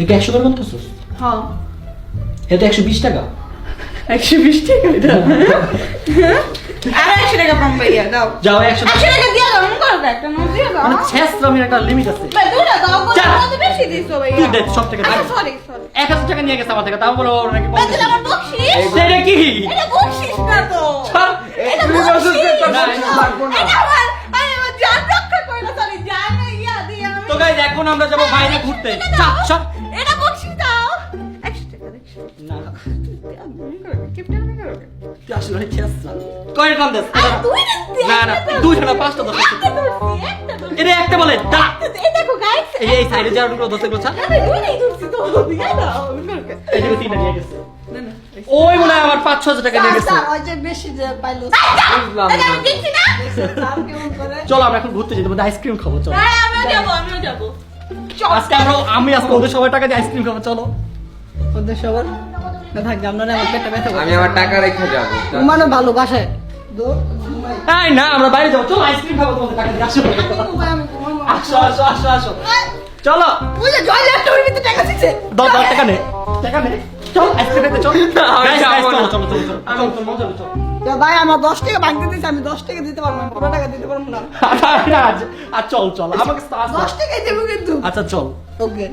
এটা 100 টাকা বলতেছস? হ্যাঁ এটা 120 টাকা। 120 টাকা এটা আর 100 টাকা পাম ভাইয়া দাও যাও 100 টাকা দিয়া দাও মন করো একটা নোট দিয়া দাও মানে ছেসরামের একটা লিমিট আছে। ভাই দুইটা দাও কত বেশি দিছো ভাইয়া তুই দে সব টাকা দে। সরি 1000 টাকা নিয়ে গেছে আমার থেকে, তাও বলো ওর নাকি ভাই দিলা আমার বকশিশ এটা কি? এটা বকশিশ না তো এটা বকশিশ না এটা আমার আমার জান রক্ষা কইরা সরি জান ইয়া দিয়া তো গাইস এখন আমরা যাব বাইরে ঘুরতে। চল এটা বকশিশ দাও 100 টাকা দেখছো না কিপটা না করো তুই আসলে অনেক ছেসরাম। কয় কম দে? না না দুইটা না পাঁচটা দশ। এটা একটা বলে দাঁড়া। এই দেখো গাইস এই সাইডে যাও দুটো দশে গোছা। আমি দুইটাই ধরছি তো দিয়া দাও এই যে তিনটা নিয়ে গেছে। ওই মনে হয় আমার 5-6 টাকা নিয়ে গেছে। ওই যে বেশি যে পাইলো বুঝলাম না আমি দেখছি না দাম কেমন করে চলো আমরা এখন ঘুরতে যাই, তোমাদের আইসক্রিম খাবো। চলো হ্যাঁ আমিও যাব আজকে আমি আজকে ওদের সবাই টাকা দিয়ে আইসক্রিম খাবো। চলো ওদের সবার না থাকবে আমরা না আমার পেটটা ব্যথা করে আমি আমার টাকা রেখে যাব। মানে ভালো বাসায় এই না আমরা বাইরে যাবো। চলো আইসক্রিম খাবো তোমাদের টাকা দিয়ে। আসো আসো আসো আসো আসো চলো। ওই যে জয় ল্যাপটপের ভিতরে টাকা দিছে 10 টাকা নে চল আইসক্রিম খেতে চল। গাইস চলো চলো চলো চলো। ভাই আমার 10 টাকা ভাঙতে দিছে আমি 10 টাকা দিতে পারবো না 15 টাকা দিতে পারবো না আর চল চল আমাকে 10 টাকাই দেবো কিন্তু আচ্ছা চল। ওকে